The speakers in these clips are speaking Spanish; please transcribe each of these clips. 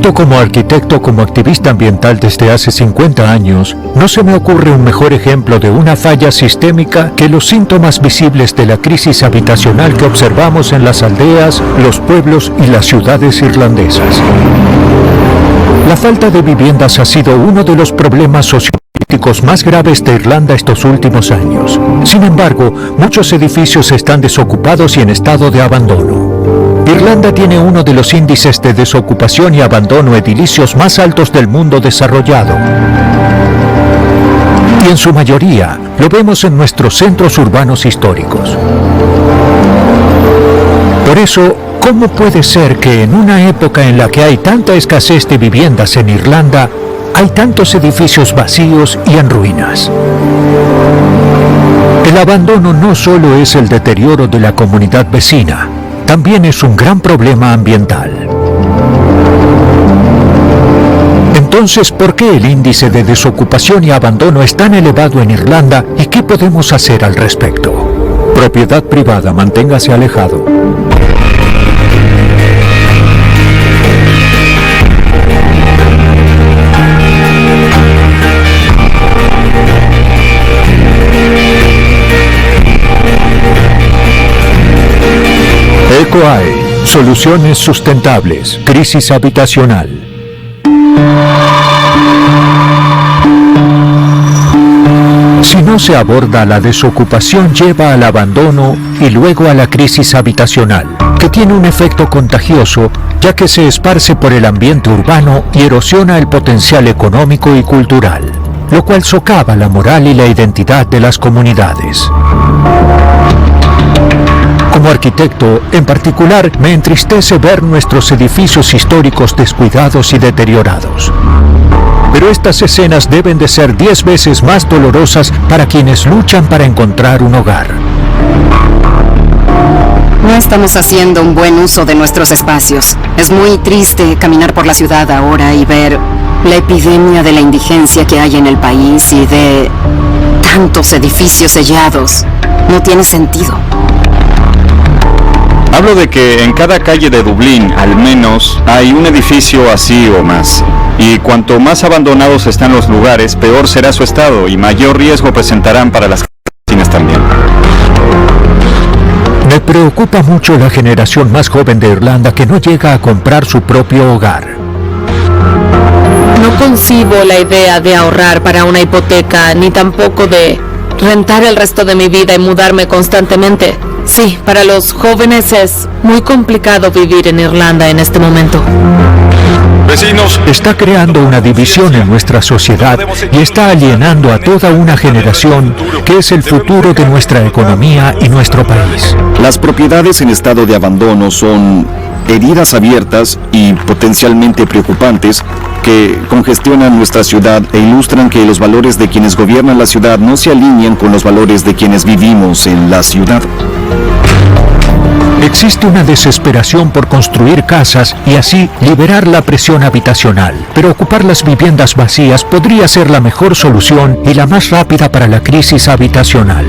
Tanto como arquitecto como activista ambiental desde hace 50 años, no se me ocurre un mejor ejemplo de una falla sistémica que los síntomas visibles de la crisis habitacional que observamos en las aldeas, los pueblos y las ciudades irlandesas. La falta de viviendas ha sido uno de los problemas sociopolíticos más graves de Irlanda estos últimos años. Sin embargo, muchos edificios están desocupados y en estado de abandono. Irlanda tiene uno de los índices de desocupación y abandono edilicios más altos del mundo desarrollado. Y en su mayoría lo vemos en nuestros centros urbanos históricos. Por eso, ¿cómo puede ser que en una época en la que hay tanta escasez de viviendas en Irlanda, hay tantos edificios vacíos y en ruinas? El abandono no solo es el deterioro de la comunidad vecina, también es un gran problema ambiental. Entonces, ¿por qué el índice de desocupación y abandono es tan elevado en Irlanda y qué podemos hacer al respecto? Propiedad privada, manténgase alejado. EcoAE, soluciones sustentables, crisis habitacional. Si no se aborda la desocupación, lleva al abandono y luego a la crisis habitacional, que tiene un efecto contagioso, ya que se esparce por el ambiente urbano y erosiona el potencial económico y cultural, lo cual socava la moral y la identidad de las comunidades. Como arquitecto, en particular, me entristece ver nuestros edificios históricos descuidados y deteriorados. Pero estas escenas deben de ser 10 veces más dolorosas para quienes luchan para encontrar un hogar. No estamos haciendo un buen uso de nuestros espacios. Es muy triste caminar por la ciudad ahora y ver la epidemia de la indigencia que hay en el país y de tantos edificios sellados. No tiene sentido. Hablo de que en cada calle de Dublín, al menos, hay un edificio así o más. Y cuanto más abandonados están los lugares, peor será su estado y mayor riesgo presentarán para las vecinas también. Me preocupa mucho la generación más joven de Irlanda que no llega a comprar su propio hogar. No concibo la idea de ahorrar para una hipoteca, ni tampoco de rentar el resto de mi vida y mudarme constantemente. Sí, para los jóvenes es muy complicado vivir en Irlanda en este momento. Vecinos, está creando una división en nuestra sociedad y está alienando a toda una generación que es el futuro de nuestra economía y nuestro país. Las propiedades en estado de abandono son heridas abiertas y potencialmente preocupantes que congestionan nuestra ciudad e ilustran que los valores de quienes gobiernan la ciudad no se alinean con los valores de quienes vivimos en la ciudad. Existe una desesperación por construir casas y así liberar la presión habitacional, pero ocupar las viviendas vacías podría ser la mejor solución y la más rápida para la crisis habitacional.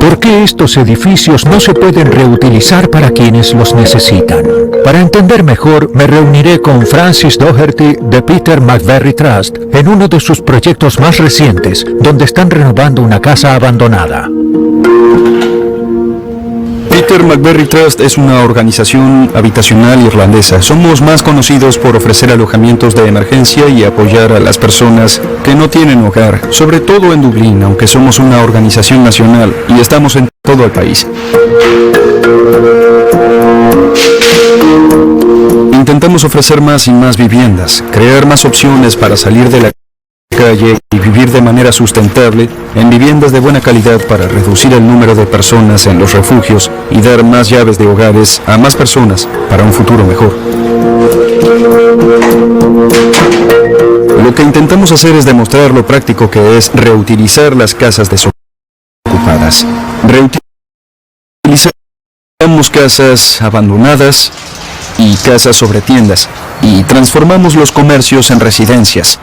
¿Por qué estos edificios no se pueden reutilizar para quienes los necesitan? Para entender mejor, me reuniré con Francis Doherty de Peter McVerry Trust en uno de sus proyectos más recientes, donde están renovando una casa abandonada. Peter McVerry Trust es una organización habitacional irlandesa. Somos más conocidos por ofrecer alojamientos de emergencia y apoyar a las personas que no tienen hogar, sobre todo en Dublín, aunque somos una organización nacional y estamos en todo el país. Intentamos ofrecer más y más viviendas, crear más opciones para salir de la calle y vivir de manera sustentable en viviendas de buena calidad para reducir el número de personas en los refugios y dar más llaves de hogares a más personas para un futuro mejor. Lo que intentamos hacer es demostrar lo práctico que es reutilizar las casas desocupadas. Reutilizamos casas abandonadas y casas sobre tiendas y transformamos los comercios en residencias.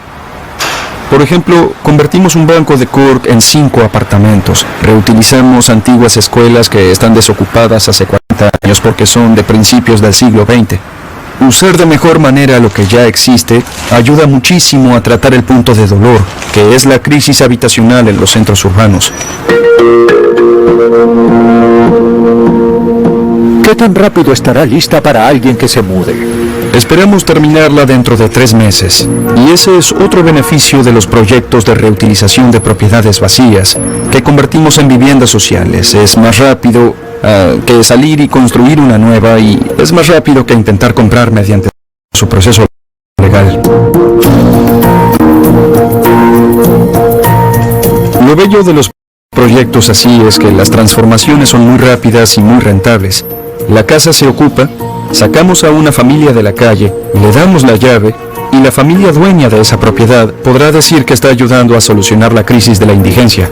Por ejemplo, convertimos un banco de Cork en 5 apartamentos. Reutilizamos antiguas escuelas que están desocupadas hace 40 años porque son de principios del siglo XX. Usar de mejor manera lo que ya existe ayuda muchísimo a tratar el punto de dolor, que es la crisis habitacional en los centros urbanos. ¿Qué tan rápido estará lista para alguien que se mude? Esperamos terminarla dentro de 3 meses, y ese es otro beneficio de los proyectos de reutilización de propiedades vacías, que convertimos en viviendas sociales. Es más rápido que salir y construir una nueva, y es más rápido que intentar comprar mediante su proceso legal. Lo bello de los proyectos así es que las transformaciones son muy rápidas y muy rentables. La casa se ocupa, sacamos a una familia de la calle, le damos la llave y la familia dueña de esa propiedad podrá decir que está ayudando a solucionar la crisis de la indigencia.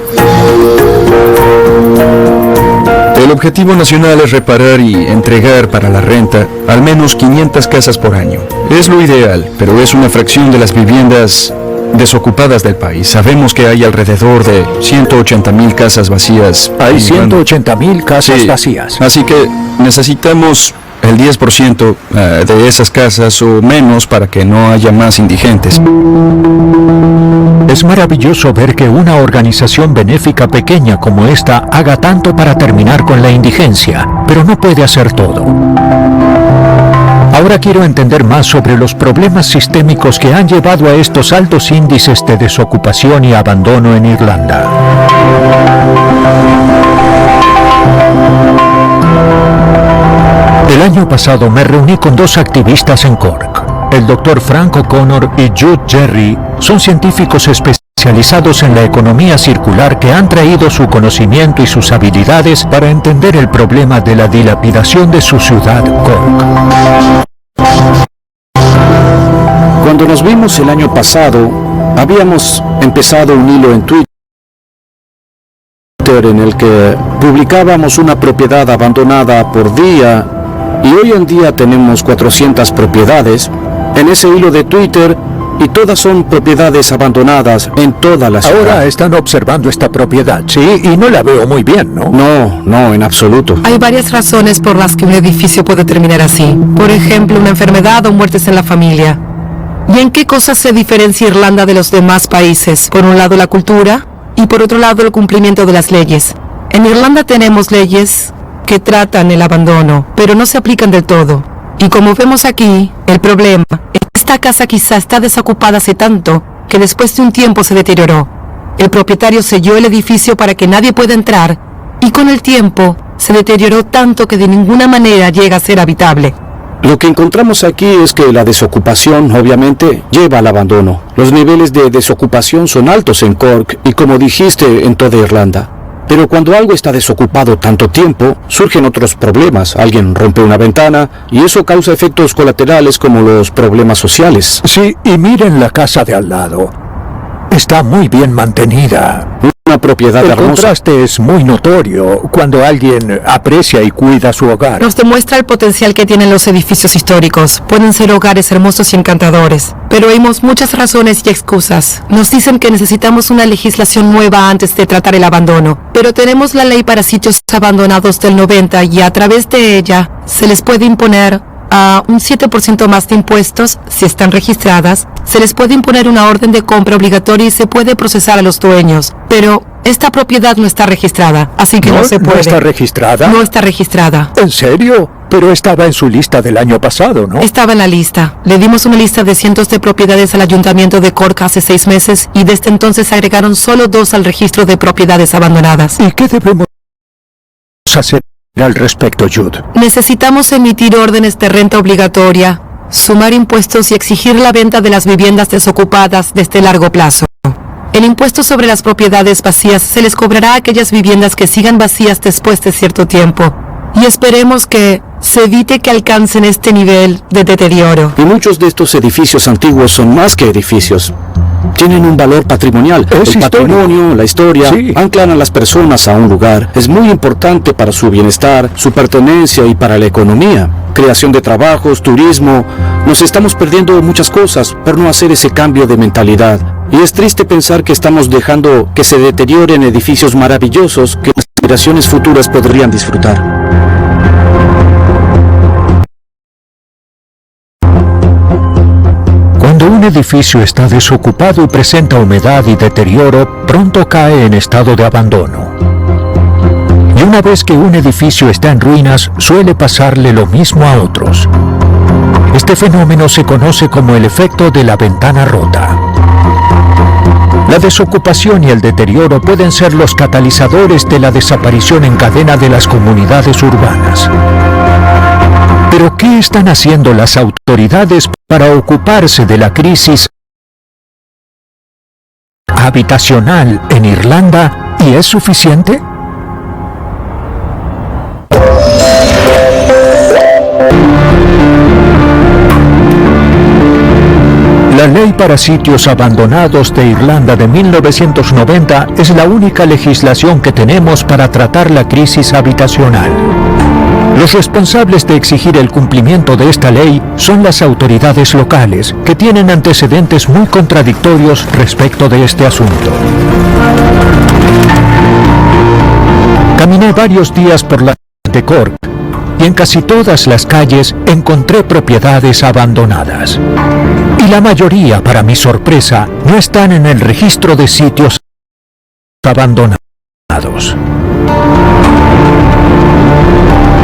El objetivo nacional es reparar y entregar para la renta al menos 500 casas por año. Es lo ideal, pero es una fracción de las viviendas desocupadas del país. Sabemos que hay alrededor de 180,000 casas vacías. Hay 180,000 casas vacías. Así que necesitamos el 10% de esas casas o menos para que no haya más indigentes. Es maravilloso ver que una organización benéfica pequeña como esta haga tanto para terminar con la indigencia, pero no puede hacer todo. Ahora quiero entender más sobre los problemas sistémicos que han llevado a estos altos índices de desocupación y abandono en Irlanda. El año pasado me reuní con 2 activistas en Cork. El Dr. Frank O'Connor y Jude Jerry son científicos especializados en la economía circular que han traído su conocimiento y sus habilidades para entender el problema de la dilapidación de su ciudad, Cork. Cuando nos vimos el año pasado, habíamos empezado un hilo en Twitter en el que publicábamos una propiedad abandonada por día, y hoy en día tenemos 400 propiedades en ese hilo de Twitter, y todas son propiedades abandonadas en toda la ciudad. Ahora están observando esta propiedad, ¿sí? Y no la veo muy bien, ¿no? No, en absoluto. Hay varias razones por las que un edificio puede terminar así. Por ejemplo, una enfermedad o muertes en la familia. ¿Y en qué cosas se diferencia Irlanda de los demás países? Por un lado, la cultura, y por otro lado, el cumplimiento de las leyes. En Irlanda tenemos leyes que tratan el abandono, pero no se aplican del todo. Y como vemos aquí, el problema es que esta casa quizá está desocupada hace tanto que después de un tiempo se deterioró. El propietario selló el edificio para que nadie pueda entrar, y con el tiempo se deterioró tanto que de ninguna manera llega a ser habitable. Lo que encontramos aquí es que la desocupación, obviamente, lleva al abandono. Los niveles de desocupación son altos en Cork y, como dijiste, en toda Irlanda. Pero cuando algo está desocupado tanto tiempo, surgen otros problemas. Alguien rompe una ventana y eso causa efectos colaterales como los problemas sociales. Sí, y miren la casa de al lado. Está muy bien mantenida. Una propiedad El hermosa. contraste es muy notorio cuando alguien aprecia y cuida su hogar. Nos demuestra el potencial que tienen los edificios históricos. Pueden ser hogares hermosos y encantadores. Pero oímos muchas razones y excusas. Nos dicen que necesitamos una legislación nueva antes de tratar el abandono. Pero tenemos la ley para sitios abandonados del 90 y a través de ella se les puede imponer a un 7% más de impuestos si están registradas, se les puede imponer una orden de compra obligatoria y se puede procesar a los dueños. Pero esta propiedad no está registrada, así que no se puede. ¿No está registrada? No está registrada. ¿En serio? Pero estaba en su lista del año pasado, ¿no? Estaba en la lista. Le dimos una lista de cientos de propiedades al Ayuntamiento de Cork hace 6 meses y desde entonces agregaron solo 2 al registro de propiedades abandonadas. ¿Y qué debemos hacer al respecto, Jude? Necesitamos emitir órdenes de renta obligatoria, sumar impuestos y exigir la venta de las viviendas desocupadas desde largo plazo. El impuesto sobre las propiedades vacías se les cobrará a aquellas viviendas que sigan vacías después de cierto tiempo. Y esperemos que se evite que alcancen este nivel de deterioro. Y muchos de estos edificios antiguos son más que edificios. Tienen un valor patrimonial. El patrimonio, la historia, anclan a las personas a un lugar. Es muy importante para su bienestar, su pertenencia y para la economía. Creación de trabajos, turismo. Nos estamos perdiendo muchas cosas por no hacer ese cambio de mentalidad. Y es triste pensar que estamos dejando que se deterioren edificios maravillosos que las generaciones futuras podrían disfrutar. Cuando un edificio está desocupado y presenta humedad y deterioro, pronto cae en estado de abandono. Y una vez que un edificio está en ruinas, suele pasarle lo mismo a otros. Este fenómeno se conoce como el efecto de la ventana rota. La desocupación y el deterioro pueden ser los catalizadores de la desaparición en cadena de las comunidades urbanas. ¿Pero qué están haciendo las autoridades para ocuparse de la crisis habitacional en Irlanda? ¿Y es suficiente? La Ley para Sitios Abandonados de Irlanda de 1990 es la única legislación que tenemos para tratar la crisis habitacional. Los responsables de exigir el cumplimiento de esta ley son las autoridades locales, que tienen antecedentes muy contradictorios respecto de este asunto. Caminé varios días por la ciudad de Cork y en casi todas las calles encontré propiedades abandonadas. Y la mayoría, para mi sorpresa, no están en el registro de sitios abandonados.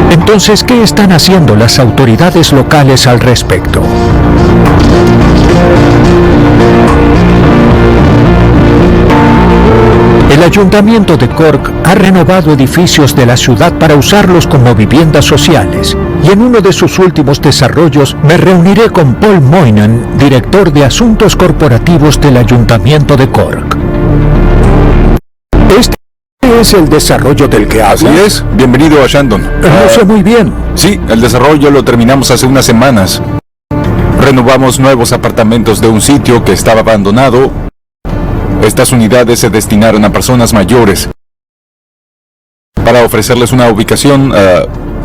Entonces, ¿qué están haciendo las autoridades locales al respecto? El Ayuntamiento de Cork ha renovado edificios de la ciudad para usarlos como viviendas sociales, y en uno de sus últimos desarrollos me reuniré con Paul Moynihan, director de Asuntos Corporativos del Ayuntamiento de Cork. Este es el desarrollo del que habla. Así es, bienvenido a Shandon. Lo sé muy bien. Sí, el desarrollo lo terminamos hace unas semanas. Renovamos nuevos apartamentos de un sitio que estaba abandonado. Estas unidades se destinaron a personas mayores para ofrecerles una ubicación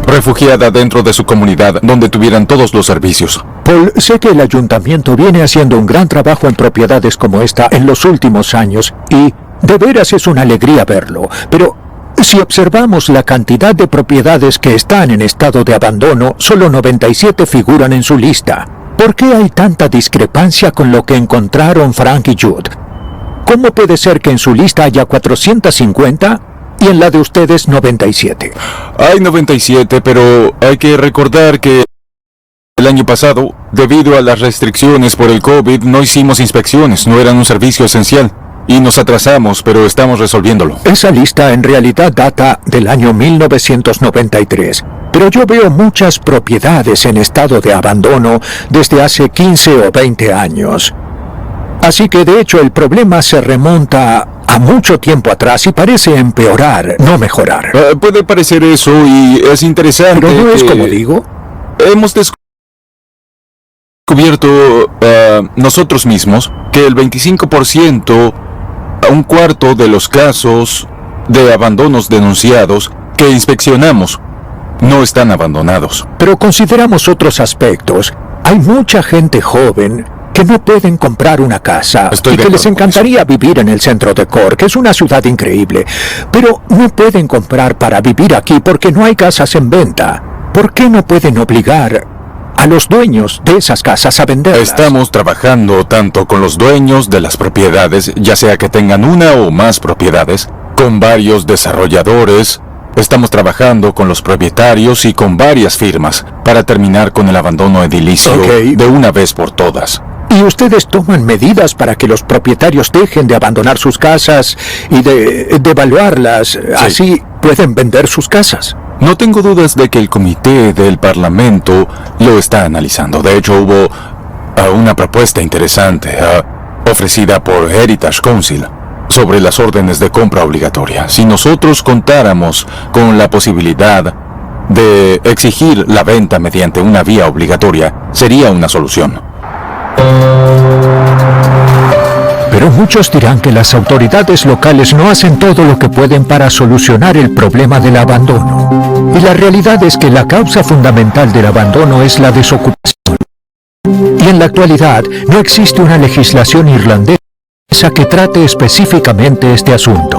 refugiada dentro de su comunidad donde tuvieran todos los servicios. Paul, sé que el ayuntamiento viene haciendo un gran trabajo en propiedades como esta en los últimos años y de veras es una alegría verlo, pero si observamos la cantidad de propiedades que están en estado de abandono, solo 97 figuran en su lista. ¿Por qué hay tanta discrepancia con lo que encontraron Frank y Jude? ¿Cómo puede ser que en su lista haya 450 y en la de ustedes 97? Hay 97, pero hay que recordar que el año pasado, debido a las restricciones por el COVID, no hicimos inspecciones, no eran un servicio esencial. Y nos atrasamos, pero estamos resolviéndolo. Esa lista en realidad data del año 1993. Pero yo veo muchas propiedades en estado de abandono desde hace 15 o 20 años. Así que de hecho el problema se remonta a mucho tiempo atrás y parece empeorar, no mejorar. Puede parecer eso y es interesante. Pero no es como digo. Hemos descubierto nosotros mismos que el 25%, un cuarto de los casos de abandonos denunciados que inspeccionamos no están abandonados. Pero consideramos otros aspectos. Hay mucha gente joven que no pueden comprar una casa y que les encantaría vivir en el centro de Cork. Es una ciudad increíble, pero no pueden comprar para vivir aquí porque no hay casas en venta. ¿Por qué no pueden obligar a los dueños de esas casas a venderlas? Estamos trabajando tanto con los dueños de las propiedades, ya sea que tengan una o más propiedades, con varios desarrolladores. Estamos trabajando con los propietarios y con varias firmas para terminar con el abandono edilicio de una vez por todas. ¿Y ustedes toman medidas para que los propietarios dejen de abandonar sus casas y de devaluarlas? Sí. Así pueden vender sus casas. No tengo dudas de que el comité del Parlamento lo está analizando. De hecho, hubo una propuesta interesante ofrecida por Heritage Council sobre las órdenes de compra obligatoria. Si nosotros contáramos con la posibilidad de exigir la venta mediante una vía obligatoria sería una solución. Pero muchos dirán que las autoridades locales no hacen todo lo que pueden para solucionar el problema del abandono. Y la realidad es que la causa fundamental del abandono es la desocupación. Y en la actualidad no existe una legislación irlandesa que trate específicamente este asunto.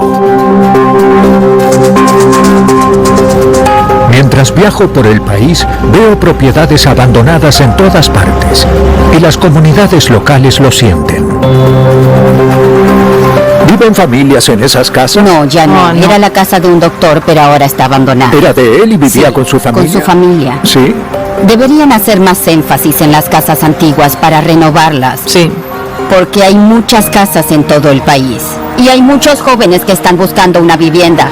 Mientras viajo por el país, veo propiedades abandonadas en todas partes, y las comunidades locales lo sienten. ¿Viven familias en esas casas? No, ya no. Era la casa de un doctor, pero ahora está abandonada. ¿Era de él y vivía Sí, con su familia? con su familia. Sí. Deberían hacer más énfasis en las casas antiguas para renovarlas. Sí. Porque hay muchas casas en todo el país. Y hay muchos jóvenes que están buscando una vivienda.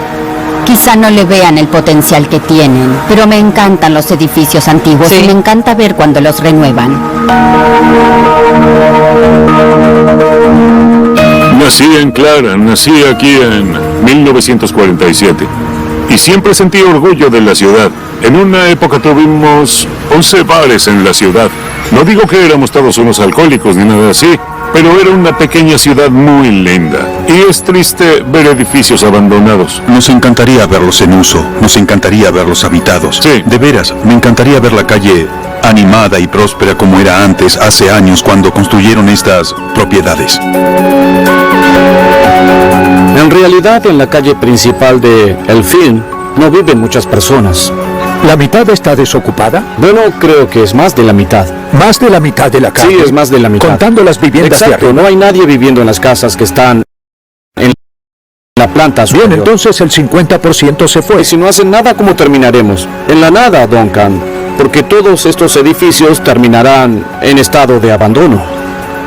Quizá no le vean el potencial que tienen, pero me encantan los edificios antiguos Sí. y me encanta ver cuando los renuevan. Nací en Clara, nací aquí en 1947 y siempre sentí orgullo de la ciudad. En una época tuvimos 11 bares en la ciudad. No digo que éramos todos unos alcohólicos ni nada así, pero era una pequeña ciudad muy linda. Y es triste ver edificios abandonados. Nos encantaría verlos en uso, nos encantaría verlos habitados. Sí. De veras, me encantaría ver la calle animada y próspera como era antes, hace años, cuando construyeron estas propiedades. En realidad, en la calle principal de Elfin no viven muchas personas. ¿La mitad está desocupada? Bueno, creo que es más de la mitad. Más de la mitad de la calle. Sí, es más de la mitad. Contando las viviendas de Exacto, arriba. no hay nadie viviendo en las casas que están en la planta Bien, superior. entonces el 50% se fue. Y si no hacen nada, ¿cómo terminaremos? En la nada, Duncan, porque todos estos edificios terminarán en estado de abandono.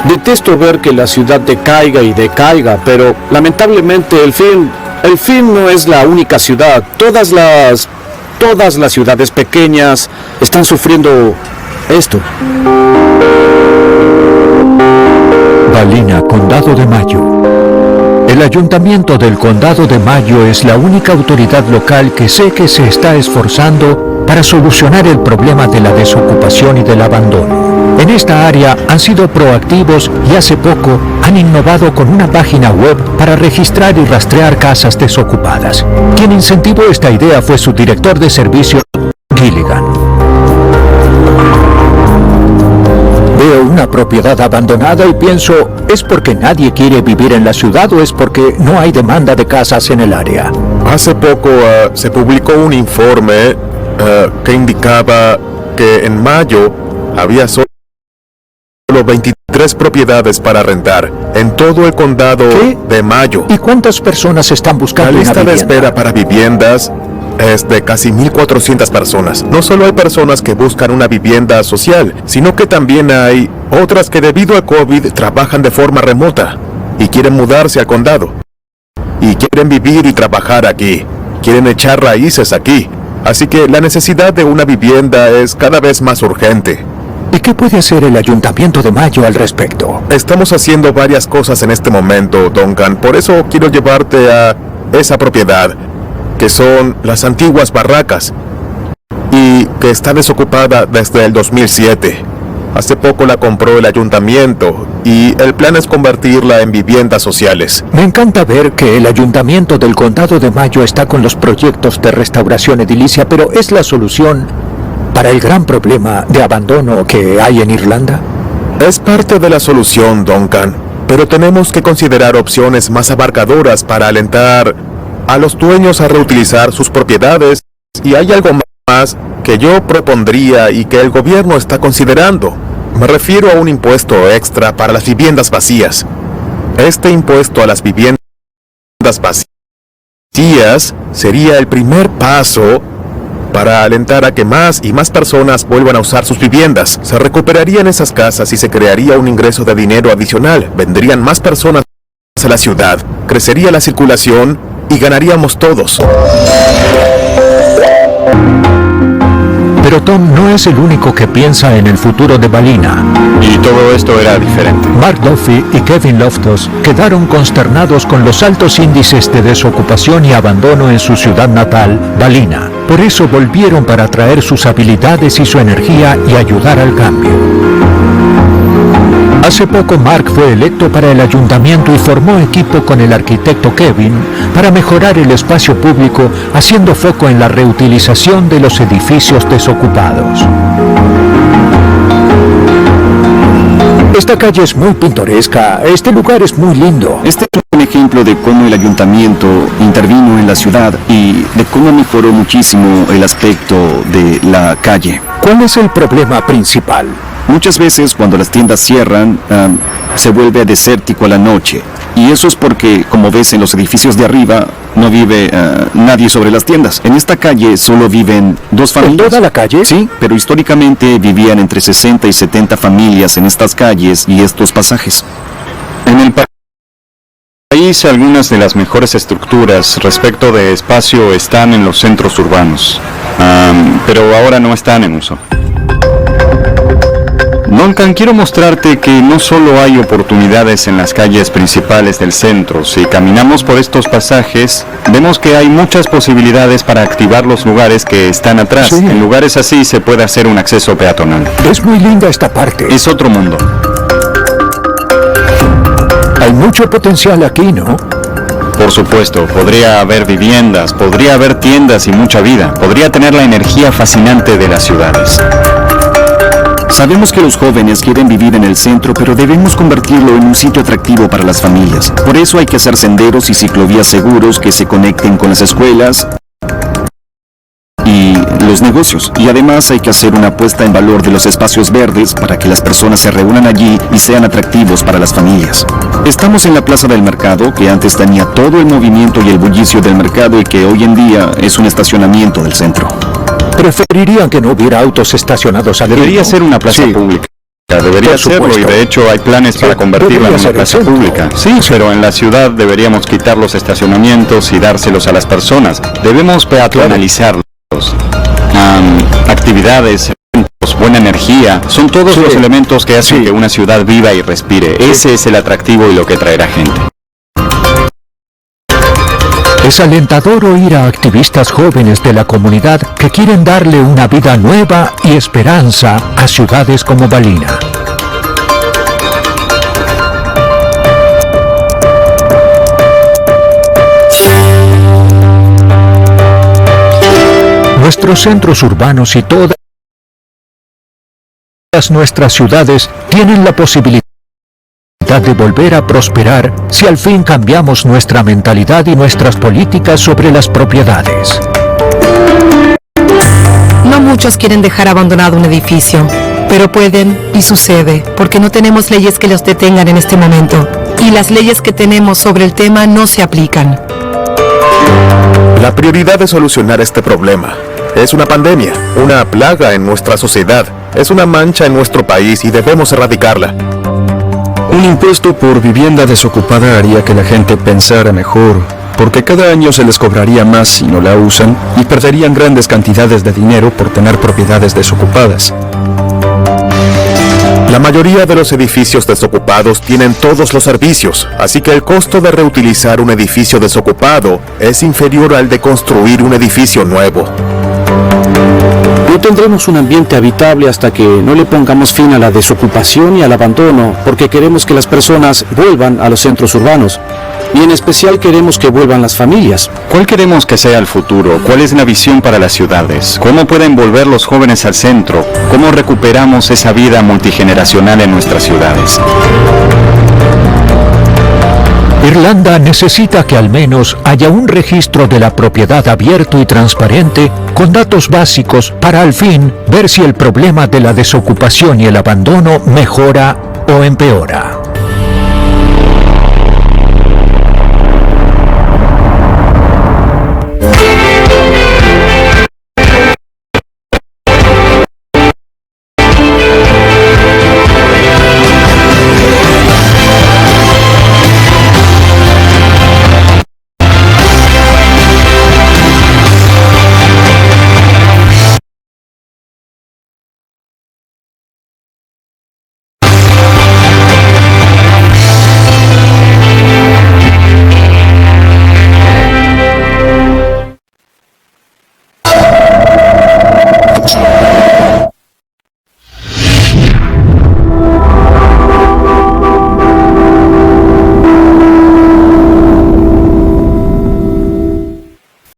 Detesto ver que la ciudad decaiga y decaiga, pero lamentablemente el fin no es la única ciudad. Todas las ciudades pequeñas están sufriendo esto. Ballina, Condado de Mayo. El Ayuntamiento del Condado de Mayo es la única autoridad local que sé que se está esforzando para solucionar el problema de la desocupación y del abandono. En esta área han sido proactivos y hace poco han innovado con una página web para registrar y rastrear casas desocupadas. Quien incentivó esta idea fue su director de servicios, Gilligan. Veo una propiedad abandonada y pienso, ¿es porque nadie quiere vivir en la ciudad o es porque no hay demanda de casas en el área? Hace poco se publicó un informe que indicaba que en mayo había solo 23 propiedades para rentar en todo el condado de Mayo. ¿Y cuántas personas están buscando La una lista de vivienda? espera para viviendas es de casi 1,400 personas. No solo hay personas que buscan una vivienda social, sino que también hay otras que debido a COVID trabajan de forma remota y quieren mudarse al condado. Y quieren vivir y trabajar aquí. Quieren echar raíces aquí. Así que la necesidad de una vivienda es cada vez más urgente. ¿Y qué puede hacer el Ayuntamiento de Mayo al respecto? Estamos haciendo varias cosas en este momento, Duncan. Por eso quiero llevarte a esa propiedad, que son las antiguas barracas, y que está desocupada desde el 2007. Hace poco la compró el ayuntamiento, y el plan es convertirla en viviendas sociales. Me encanta ver que el Ayuntamiento del Condado de Mayo está con los proyectos de restauración edilicia, pero ¿es la solución para el gran problema de abandono que hay en Irlanda? Es parte de la solución, Duncan, pero tenemos que considerar opciones más abarcadoras para alentar a los dueños a reutilizar sus propiedades, y hay algo más que yo propondría y que el gobierno está considerando. Me refiero a un impuesto extra para las viviendas vacías. Este impuesto a las viviendas vacías sería el primer paso para alentar a que más y más personas vuelvan a usar sus viviendas. Se recuperarían esas casas y se crearía un ingreso de dinero adicional. Vendrían más personas a la ciudad, crecería la circulación y ganaríamos todos. Pero Tom no es el único que piensa en el futuro de Ballina. Y todo esto era diferente. Mark Duffy y Kevin Loftus quedaron consternados con los altos índices de desocupación y abandono en su ciudad natal, Ballina. Por eso volvieron para traer sus habilidades y su energía y ayudar al cambio. Hace poco Mark fue electo para el ayuntamiento y formó equipo con el arquitecto Kevin para mejorar el espacio público, haciendo foco en la reutilización de los edificios desocupados. Esta calle es muy pintoresca, este lugar es muy lindo. Este es un ejemplo de cómo el ayuntamiento intervino en la ciudad y de cómo mejoró muchísimo el aspecto de la calle. ¿Cuál es el problema principal? Muchas veces cuando las tiendas cierran, se vuelve desértico a la noche. Y eso es porque, como ves en los edificios de arriba, no vive nadie sobre las tiendas. En esta calle solo viven 2 familias. ¿En toda la calle? Sí, pero históricamente vivían entre 60 y 70 familias en estas calles y estos pasajes. En el país, algunas de las mejores estructuras respecto de espacio están en los centros urbanos, pero ahora no están en uso. Duncan, quiero mostrarte que no solo hay oportunidades en las calles principales del centro. Si caminamos por estos pasajes, vemos que hay muchas posibilidades para activar los lugares que están atrás. Sí. En lugares así se puede hacer un acceso peatonal. Es muy linda esta parte. Es otro mundo. Hay mucho potencial aquí, ¿no? Por supuesto, podría haber viviendas, podría haber tiendas y mucha vida. Podría tener la energía fascinante de las ciudades. Sabemos que los jóvenes quieren vivir en el centro, pero debemos convertirlo en un sitio atractivo para las familias. Por eso hay que hacer senderos y ciclovías seguros que se conecten con las escuelas y los negocios. Y además hay que hacer una apuesta en valor de los espacios verdes para que las personas se reúnan allí y sean atractivos para las familias. Estamos en la Plaza del Mercado, que antes tenía todo el movimiento y el bullicio del mercado y que hoy en día es un estacionamiento del centro. Preferirían que no hubiera autos estacionados aquí, Debería ¿no? ser una plaza pública. Debería Por serlo, y supuesto. de hecho hay planes para convertirla en debería una ser plaza el centro. pública. Sí, pero en la ciudad deberíamos quitar los estacionamientos y dárselos a las personas. Debemos peatonalizarlos. Actividades, eventos, buena energía, son todos los elementos que hacen que una ciudad viva y respire. Ese es el atractivo y lo que traerá gente. Es alentador oír a activistas jóvenes de la comunidad que quieren darle una vida nueva y esperanza a ciudades como Ballina. Nuestros centros urbanos y todas nuestras ciudades tienen la posibilidad de volver a prosperar si al fin cambiamos nuestra mentalidad y nuestras políticas sobre las propiedades. No muchos quieren dejar abandonado un edificio, pero pueden y sucede porque no tenemos leyes que los detengan en este momento. Y las leyes que tenemos sobre el tema no se aplican. La prioridad es solucionar este problema. Es una pandemia, una plaga en nuestra sociedad. Es una mancha en nuestro país y debemos erradicarla. Un impuesto por vivienda desocupada haría que la gente pensara mejor, porque cada año se les cobraría más si no la usan y perderían grandes cantidades de dinero por tener propiedades desocupadas. La mayoría de los edificios desocupados tienen todos los servicios, así que el costo de reutilizar un edificio desocupado es inferior al de construir un edificio nuevo. No tendremos un ambiente habitable hasta que no le pongamos fin a la desocupación y al abandono, porque queremos que las personas vuelvan a los centros urbanos. Y en especial queremos que vuelvan las familias. ¿Cuál queremos que sea el futuro? ¿Cuál es la visión para las ciudades? ¿Cómo pueden volver los jóvenes al centro? ¿Cómo recuperamos esa vida multigeneracional en nuestras ciudades? Irlanda necesita que al menos haya un registro de la propiedad abierto y transparente con datos básicos para al fin ver si el problema de la desocupación y el abandono mejora o empeora.